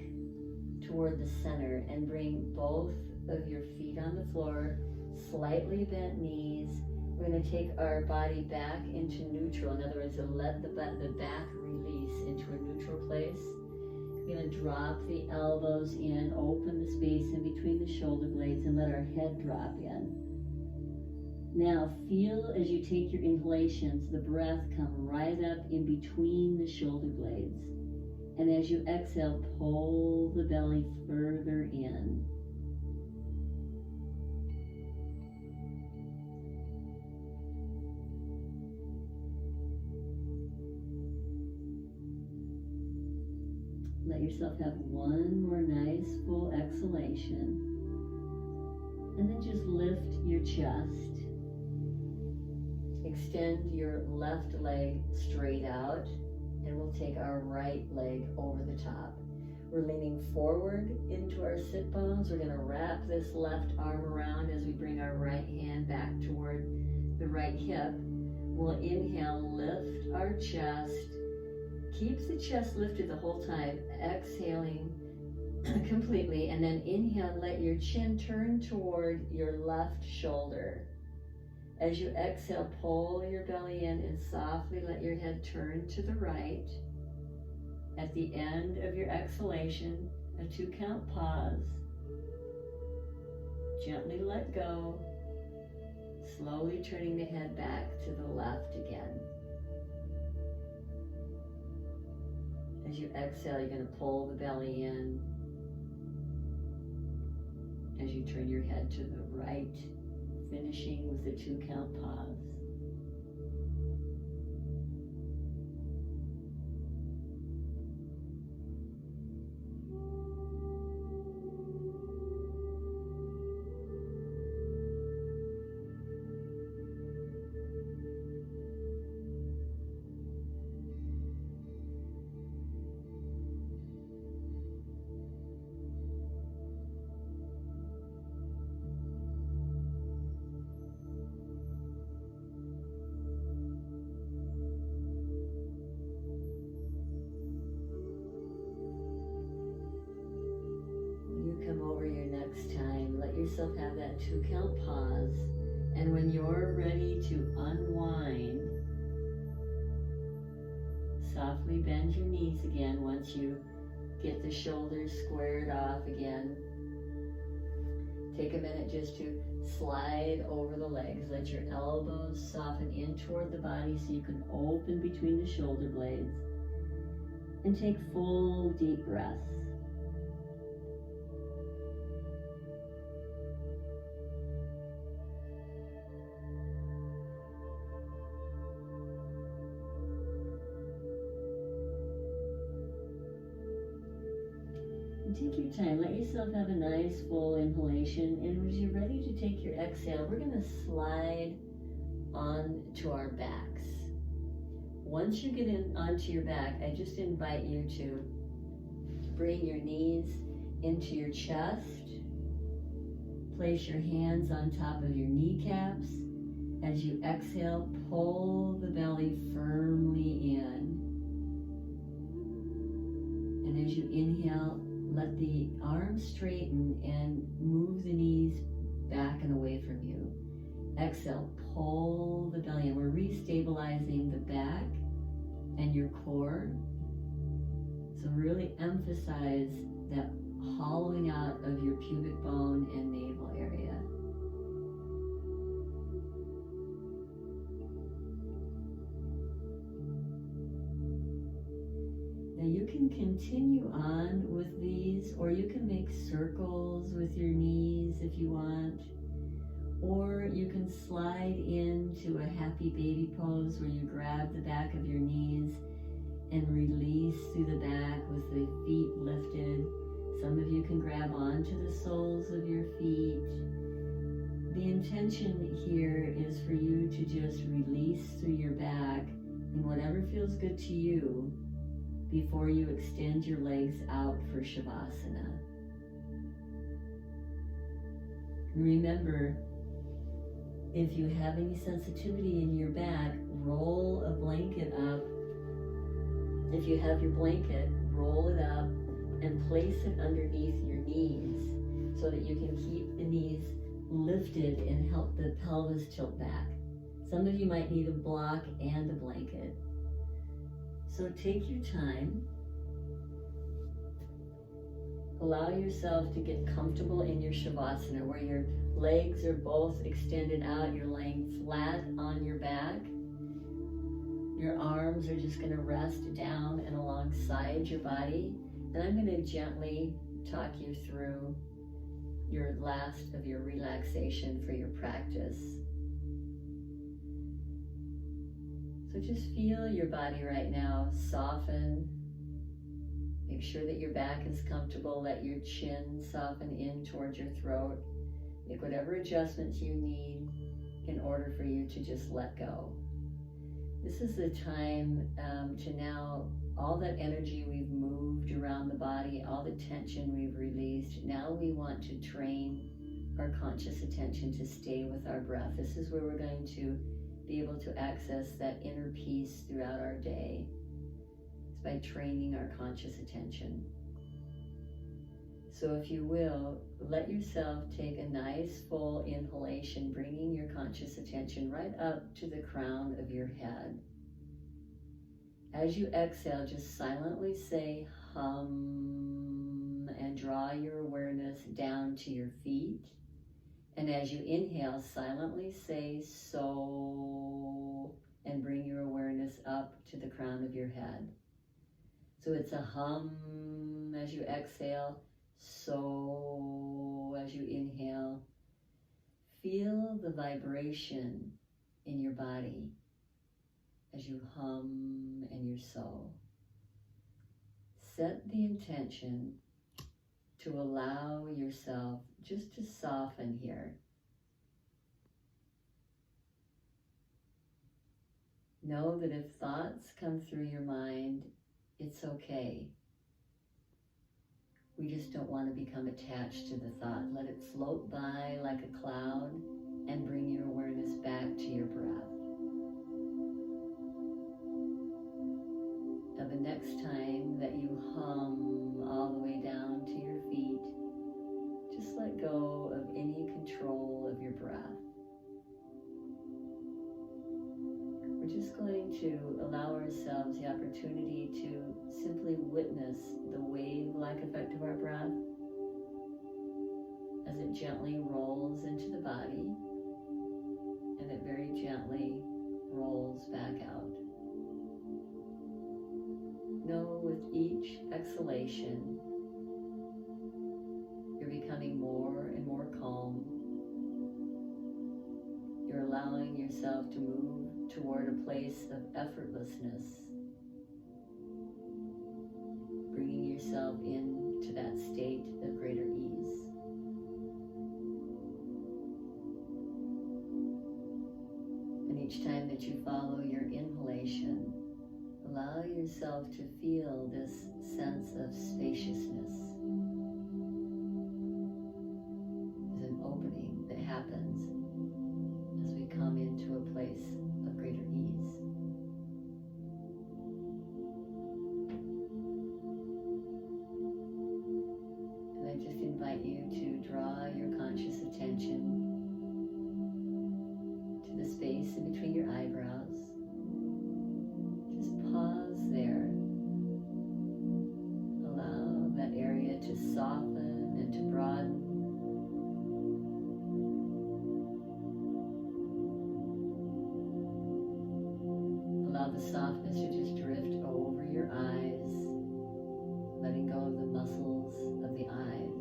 toward the center and bring both of your feet on the floor, slightly bent knees. We're going to take our body back into neutral. In other words, let the back release into a neutral place. We're going to drop the elbows in, open the space in between the shoulder blades, and let our head drop in. Now feel as you take your inhalations, the breath come right up in between the shoulder blades. And as you exhale, pull the belly further in. Let yourself have one more nice full exhalation. And then just lift your chest. Extend your left leg straight out, and we'll take our right leg over the top. We're leaning forward into our sit bones. We're going to wrap this left arm around as we bring our right hand back toward the right hip. We'll inhale, lift our chest. Keep the chest lifted the whole time, exhaling completely, and then inhale, let your chin turn toward your left shoulder. As you exhale, pull your belly in and softly let your head turn to the right. At the end of your exhalation, a 2-count pause. Gently let go, slowly turning the head back to the left again. As you exhale, you're going to pull the belly in. As you turn your head to the right, finishing with the 2-count pause. yourself have that 2-count pause. And when you're ready to unwind, softly bend your knees again once you get the shoulders squared off again. Take a minute just to slide over the legs. Let your elbows soften in toward the body so you can open between the shoulder blades. And take full deep breaths. Take your time, let yourself have a nice full inhalation, and as you're ready to take your exhale, we're going to slide on to our backs. Once you get onto your back, I just invite you to bring your knees into your chest, place your hands on top of your kneecaps. As you exhale, pull the belly firmly in, and as you inhale, let the arms straighten and move the knees back and away from you. Exhale, pull the belly in. We're restabilizing the back and your core. So really emphasize that hollowing out of your pubic bone and navel area. Now you can continue on with these, or you can make circles with your knees if you want, or you can slide into a happy baby pose where you grab the back of your knees and release through the back with the feet lifted. Some of you can grab onto the soles of your feet. The intention here is for you to just release through your back in whatever feels good to you before you extend your legs out for Shavasana. Remember, if you have any sensitivity in your back, roll a blanket up. If you have your blanket, roll it up and place it underneath your knees so that you can keep the knees lifted and help the pelvis tilt back. Some of you might need a block and a blanket. So take your time. Allow yourself to get comfortable in your Shavasana where your legs are both extended out. You're laying flat on your back. Your arms are just going to rest down and alongside your body. And I'm going to gently talk you through your last of your relaxation for your practice. So just feel your body right now soften. Make sure that your back is comfortable. Let your chin soften in towards your throat. Make whatever adjustments you need in order for you to just let go. This is the time to now, all that energy we've moved around the body, all the tension we've released, now we want to train our conscious attention to stay with our breath. This is where we're going to be able to access that inner peace throughout our day. It's by training our conscious attention. So if you will, let yourself take a nice full inhalation, bringing your conscious attention right up to the crown of your head. As you exhale, just silently say hum and draw your awareness down to your feet. And as you inhale, silently say so and bring your awareness up to the crown of your head. So it's a hum as you exhale, so as you inhale. Feel the vibration in your body as you hum and your so. Set the intention to allow yourself just to soften here. Know that if thoughts come through your mind, it's okay. We just don't want to become attached to the thought. Let it float by like a cloud and bring your awareness back to your breath. Now the next time that you hum all the way down to your feet, just let go of any ourselves the opportunity to simply witness the wave-like effect of our breath as it gently rolls into the body and it very gently rolls back out. Know with each exhalation, you're becoming more and more calm. You're allowing yourself to move toward a place of effortlessness, bringing yourself into that state of greater ease. And each time that you follow your inhalation, allow yourself to feel this sense of spaciousness. There's an opening that happens as we come into a place of greater ease. And I just invite you to draw your conscious attention to the space in between your eyebrows. Just pause there. Allow that area to soften and to broaden. Allow the softness to just drift over your eyes, letting go of the muscles of the eyes.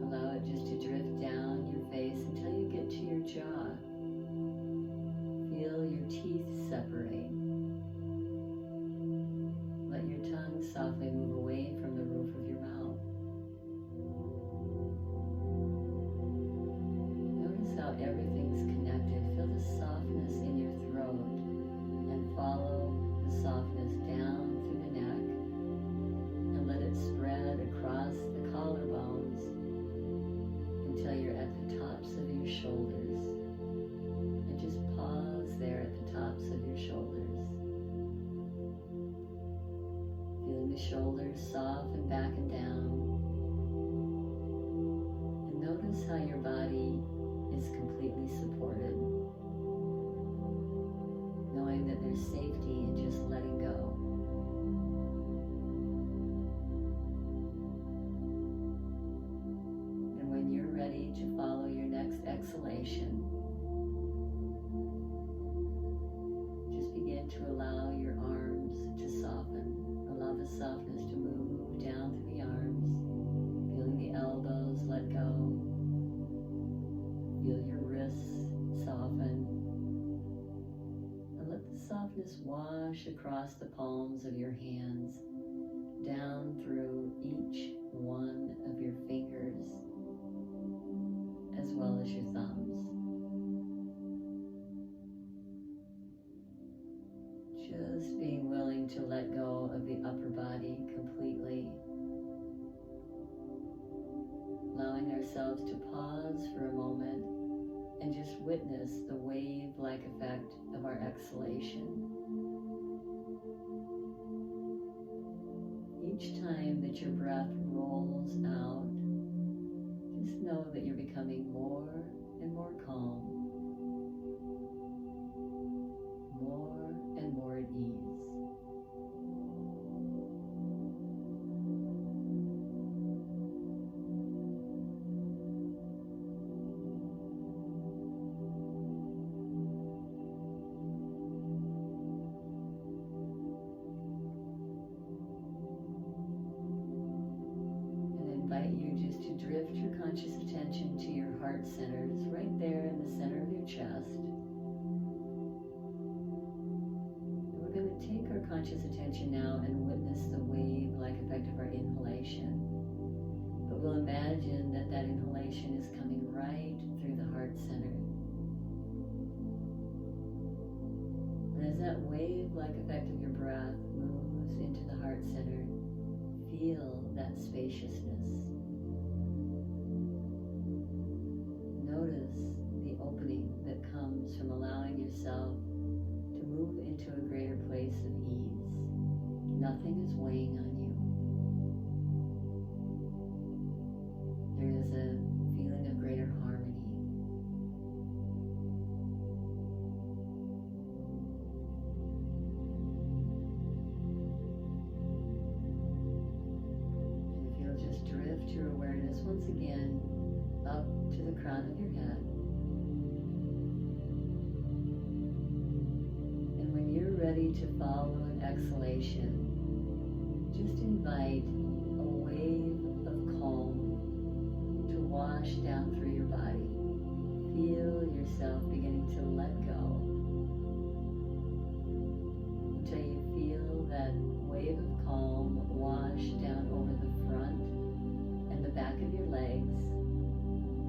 Allow it just to drift down your face until you get to your jaw. Feel your teeth separate. Let your tongue softly move away from the roof of your mouth. Notice how everything's connected. Feel the softness in your throat and follow the softness down through the neck and let it spread across the collarbones until you're at the tops of your shoulders. And just pause there at the tops of your shoulders. Feeling the shoulders soften back and down. And notice how your body is completely supported. Knowing that there's safety in just letting go. And when you're ready to follow your next exhalation, just begin to allow your arms to soften. Allow the softness to move down through the arms, feeling the elbows let go. Feel your wrists soften. And let the softness wash across the palms of your hands, down through each one of your fingers, as well as your thumbs. Just being willing to let go of the upper body completely. Allowing ourselves to pause for a moment and just witness the wave-like effect of our exhalation. Each time that your breath rolls out, just know that you're becoming more and more calm, more and more at ease. Drift your conscious attention to your heart centers, right there in the center of your chest. And we're going to take our conscious attention now and witness the wave-like effect of our inhalation. But we'll imagine that that inhalation is coming right through the heart center. And as that wave-like effect of your breath moves into the heart center, feel that spaciousness. Notice the opening that comes from allowing yourself to move into a greater place of ease. Nothing is weighing on you. There is a feeling of greater harmony. the crown of your head. And when you're ready to follow an exhalation, just invite a wave of calm to wash down through your body. Feel yourself beginning to let go until you feel that wave of calm wash down over the front and the back of your legs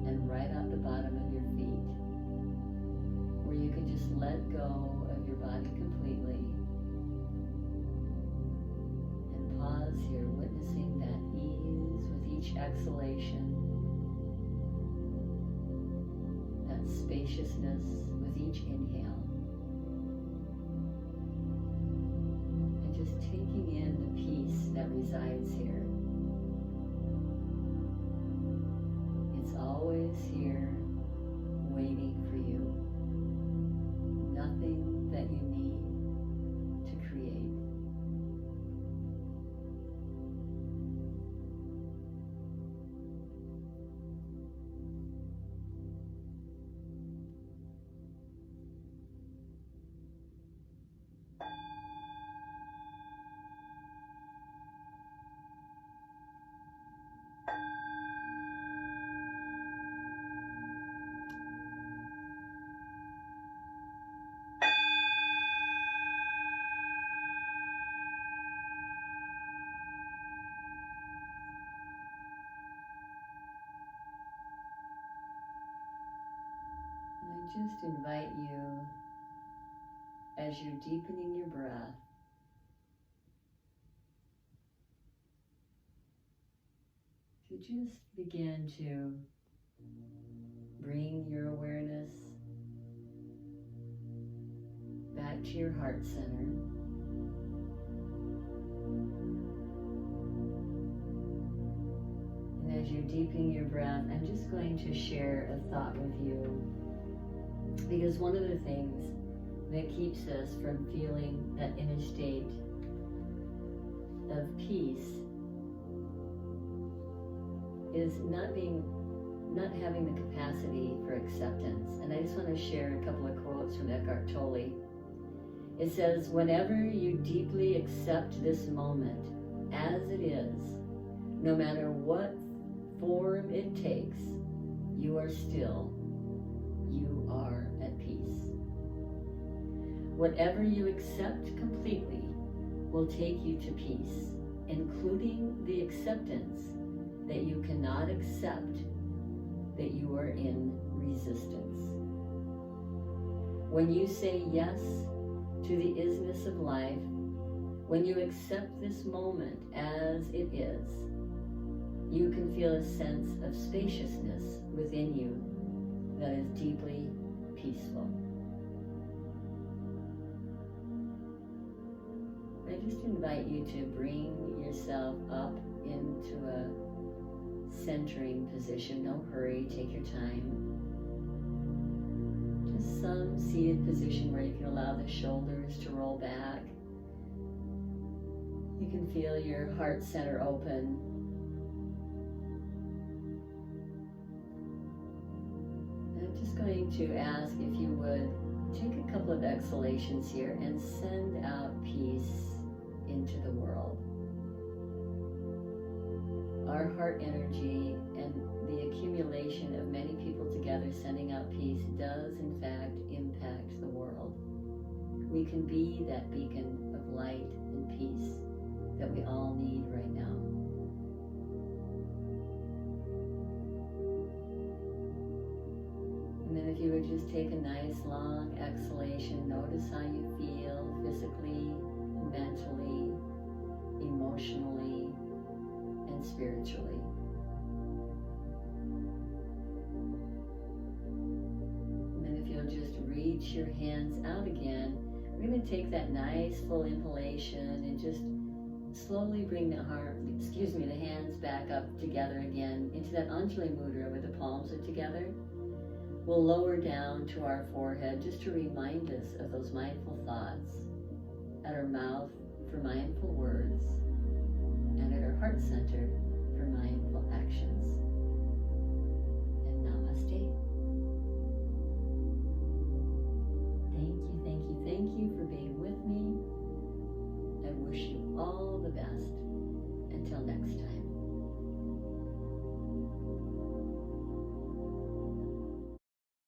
and right out the bottom of your feet, where you can just let go of your body completely. And pause here, witnessing that ease with each exhalation, that spaciousness with each inhale, and just taking in the peace that resides here. It's always here, waiting for you. Nothing that you need to create. And I just invite you, as you're deepening your breath, to just begin to bring your awareness back to your heart center. And as you're deepening your breath, I'm just going to share a thought with you, because one of the things that keeps us from feeling that inner state of peace is not having the capacity for acceptance. And I just want to share a couple of quotes from Eckhart Tolle. It says, "Whenever you deeply accept this moment as it is, no matter what form it takes, you are at peace. Whatever you accept completely will take you to peace, including the acceptance that you cannot accept that you are in resistance. When you say yes to the isness of life, when you accept this moment as it is, you can feel a sense of spaciousness within you that is deeply peaceful." I just invite you to bring yourself up into a centering position. No hurry, take your time. Just some seated position where you can allow the shoulders to roll back. You can feel your heart center open. And I'm just going to ask if you would take a couple of exhalations here and send out peace into the world. Our heart energy and the accumulation of many people together sending out peace does in fact impact the world. We can be that beacon of light and peace that we all need right now. And then if you would just take a nice long exhalation, notice how you feel physically, mentally, emotionally, and spiritually. And then if you'll just reach your hands out again, we're going to take that nice full inhalation and just slowly bring the hands back up together again into that Anjali Mudra where the palms are together. We'll lower down to our forehead just to remind us of those mindful thoughts, at our mouth for mindful words, and at our heart center for mindful